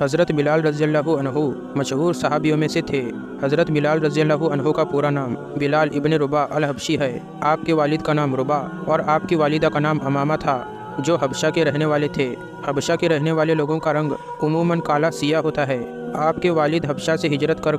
حضرت بلال رضی اللہ عنہ مشہور صحابیوں میں سے تھے۔ حضرت بلال رضی اللہ عنہ کا پورا نام بلال ابن رباح الحبشی ہے۔ آپ کے والد کا نام رباح اور آپ کی والدہ کا نام امامہ تھا، جو حبشہ کے رہنے والے تھے۔ حبشہ کے رہنے والے لوگوں کا رنگ عموماً کالا سیاہ ہوتا ہے۔ آپ کے والد حبشہ سے ہجرت کر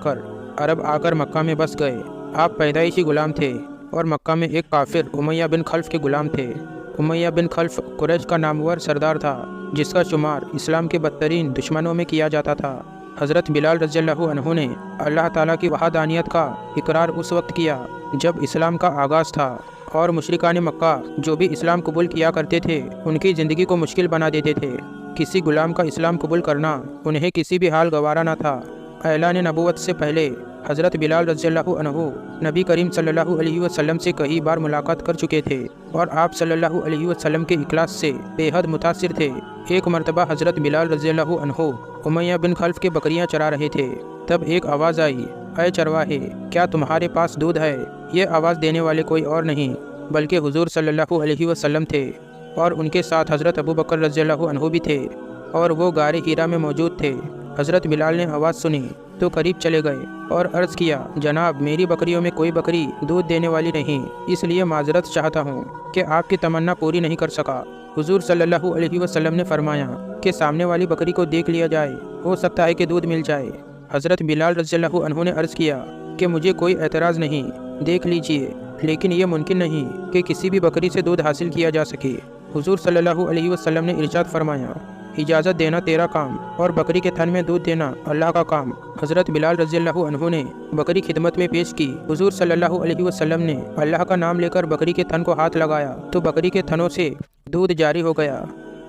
عرب آ کر مکہ میں بس گئے۔ آپ پیدائشی غلام تھے اور مکہ میں ایک کافر امیہ بن خلف کے غلام تھے۔ امیہ بن خلف قریش کا نامور سردار تھا، جس کا شمار اسلام کے بدترین دشمنوں میں کیا جاتا تھا۔ حضرت بلال رضی اللہ عنہ نے اللہ تعالیٰ کی وحدانیت کا اقرار اس وقت کیا جب اسلام کا آغاز تھا، اور مشرکان مکہ جو بھی اسلام قبول کیا کرتے تھے ان کی زندگی کو مشکل بنا دیتے تھے۔ کسی غلام کا اسلام قبول کرنا انہیں کسی بھی حال گوارا نہ تھا۔ اعلان نبوت سے پہلے حضرت بلال رضی اللہ عنہ نبی کریم صلی اللہ علیہ وسلم سے کئی بار ملاقات کر چکے تھے اور آپ صلی اللہ علیہ وسلم کے اخلاص سے بے حد متاثر تھے۔ ایک مرتبہ حضرت بلال رضی اللہ عنہ امیہ بن خلف کے بکریاں چرا رہے تھے، تب ایک آواز آئی، اے چرواہے، کیا تمہارے پاس دودھ ہے؟ یہ آواز دینے والے کوئی اور نہیں بلکہ حضور صلی اللہ علیہ وسلم تھے، اور ان کے ساتھ حضرت ابو بکر رضی اللہ عنہ بھی تھے، اور وہ غار ہیرا میں موجود تھے۔ حضرت بلال نے آواز سنی تو قریب چلے گئے اور عرض کیا، جناب، میری بکریوں میں کوئی بکری دودھ دینے والی نہیں، اس لیے معذرت چاہتا ہوں کہ آپ کی تمنا پوری نہیں کر سکا۔ حضور صلی اللہ علیہ وسلم نے فرمایا کہ سامنے والی بکری کو دیکھ لیا جائے، ہو سکتا ہے کہ دودھ مل جائے۔ حضرت بلال رضی اللہ عنہ نے عرض کیا کہ مجھے کوئی اعتراض نہیں، دیکھ لیجئے، لیکن یہ ممکن نہیں کہ کسی بھی بکری سے دودھ حاصل کیا جا سکے۔ حضور صلی اللہ علیہ وسلم نے ارشاد فرمایا، اجازت دینا تیرا کام اور بکری کے تھن میں دودھ دینا اللہ کا کام۔ حضرت بلال رضی اللہ عنہ نے بکری خدمت میں پیش کی۔ حضور صلی اللہ علیہ وسلم نے اللہ کا نام لے کر بکری کے تھن کو ہاتھ لگایا تو بکری کے تھنوں سے دودھ جاری ہو گیا۔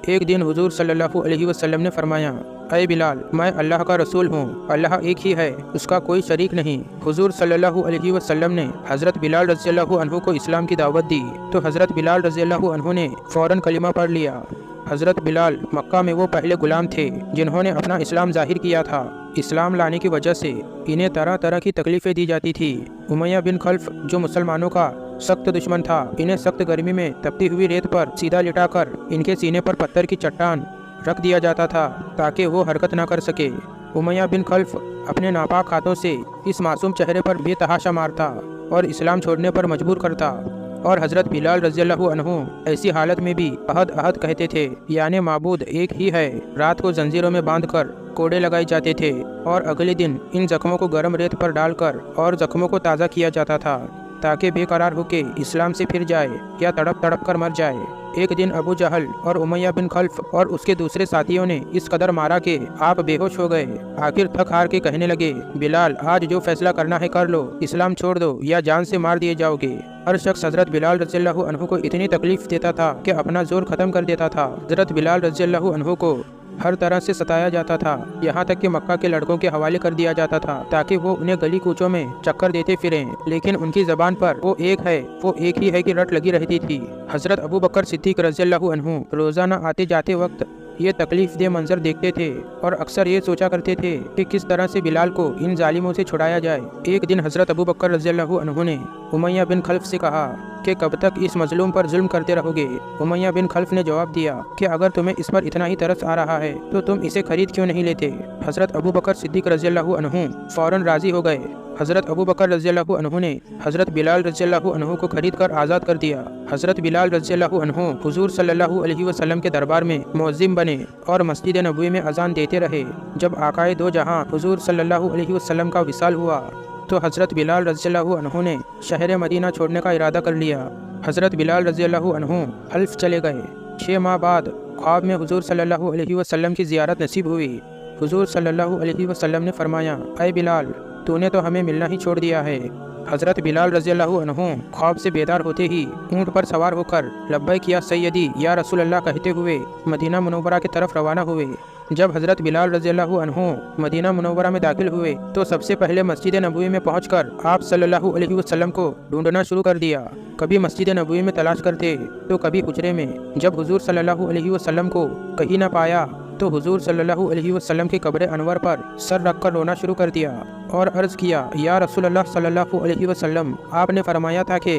ایک دن حضور صلی اللہ علیہ وسلم نے فرمایا، اے بلال، میں اللہ کا رسول ہوں، اللہ ایک ہی ہے، اس کا کوئی شریک نہیں۔ حضور صلی اللہ علیہ وسلم نے حضرت بلال رضی اللہ عنہ کو اسلام کی دعوت دی تو حضرت بلال رضی اللہ عنہ نے فوراً کلمہ پڑھ لیا۔ حضرت بلال مکہ میں وہ پہلے غلام تھے جنہوں نے اپنا اسلام ظاہر کیا تھا۔ اسلام لانے کی وجہ سے انہیں طرح طرح کی تکلیفیں دی جاتی تھی۔ امیہ بن خلف جو مسلمانوں کا سخت دشمن تھا، انہیں سخت گرمی میں تپتی ہوئی ریت پر سیدھا لٹا کر ان کے سینے پر پتھر کی چٹان رکھ دیا جاتا تھا تاکہ وہ حرکت نہ کر سکے۔ امیہ بن خلف اپنے ناپاک ہاتھوں سے اس معصوم چہرے پر بے تحاشا مارتا اور اسلام چھوڑنے پر مجبور کرتا، اور حضرت بلال رضی اللہ عنہ ایسی حالت میں بھی احد احد کہتے تھے، یعنی معبود ایک ہی ہے۔ رات کو زنجیروں میں باندھ کر کوڑے لگائے جاتے تھے اور اگلے دن ان زخموں کو گرم ریت پر ڈال کر اور زخموں کو تازہ کیا جاتا تھا تاکہ بے قرار ہو کے اسلام سے پھر جائے یا تڑپ تڑپ کر مر جائے۔ ایک دن ابو جہل اور امیہ بن خلف اور اس کے دوسرے ساتھیوں نے اس قدر مارا کہ آپ بے ہوش ہو گئے۔ آخر تھک ہار کے کہنے لگے، بلال، آج جو فیصلہ کرنا ہے کر لو، اسلام چھوڑ دو یا جان سے مار دیے جاؤ گے۔ ہر شخص حضرت بلال رضی اللہ عنہ کو اتنی تکلیف دیتا تھا کہ اپنا زور ختم کر دیتا تھا۔ حضرت بلال رضی اللہ عنہ کو ہر طرح سے ستایا جاتا تھا، یہاں تک کہ مکہ کے لڑکوں کے حوالے کر دیا جاتا تھا تاکہ وہ انہیں گلی کوچوں میں چکر دیتے پھریں، لیکن ان کی زبان پر وہ ایک ہی ہے کہ رٹ لگی رہتی تھی۔ حضرت ابو بکر صدیق رضی اللہ عنہ روزانہ آتے جاتے وقت یہ تکلیف دہ منظر دیکھتے تھے اور اکثر یہ سوچا کرتے تھے کہ کس طرح سے بلال کو ان ظالموں سے چھڑایا جائے۔ ایک دن حضرت ابو بکر رضی اللہ عنہ نے امیہ بن خلف سے کہا کہ کب تک اس مظلوم پر ظلم کرتے رہو گے؟ امیہ بن خلف نے جواب دیا کہ اگر تمہیں اس پر اتنا ہی ترس آ رہا ہے تو تم اسے خرید کیوں نہیں لیتے؟ حضرت ابو بکر صدیق رضی اللہ عنہ فوراً راضی ہو گئے۔ حضرت ابو بکر رضی اللہ عنہ نے حضرت بلال رضی اللہ عنہ کو خرید کر آزاد کر دیا۔ حضرت بلال رضی اللہ عنہ حضور صلی اللہ علیہ وسلم کے دربار میں مؤذن بنے اور مسجد نبوی میں اذان دیتے رہے۔ جب آقائے دو جہاں حضور صلی اللہ علیہ وسلم کا وصال ہوا تو حضرت بلال رضی اللہ عنہ نے شہر مدینہ چھوڑنے کا ارادہ کر لیا۔ حضرت بلال رضی اللہ عنہ حلف چلے گئے۔ 6 ماہ بعد خواب میں حضور صلی اللہ علیہ وسلم کی زیارت نصیب ہوئی۔ حضور صلی اللہ علیہ وسلم نے فرمایا، اے بلال، تو نے تو ہمیں ملنا ہی چھوڑ دیا ہے۔ حضرت بلال رضی اللہ عنہ خواب سے بیدار ہوتے ہی اونٹ پر سوار ہو کر لبیک یا سیدی یا رسول اللہ کہتے ہوئے مدینہ منورہ کی طرف روانہ ہوئے۔ جب حضرت بلال رضی اللہ عنہ مدینہ منورہ میں داخل ہوئے تو سب سے پہلے مسجد نبوی میں پہنچ کر آپ صلی اللہ علیہ وسلم کو ڈھونڈنا شروع کر دیا۔ کبھی مسجد نبوی میں تلاش کرتے تو کبھی حجرے میں۔ جب حضور صلی اللہ علیہ وسلم کو کہیں نہ پایا تو حضور صلی اللہ علیہ وسلم کے قبر انور پر سر رکھ کر رونا شروع کر دیا اور عرض کیا، یا رسول اللہ صلی اللہ علیہ وسلم، آپ نے فرمایا تھا کہ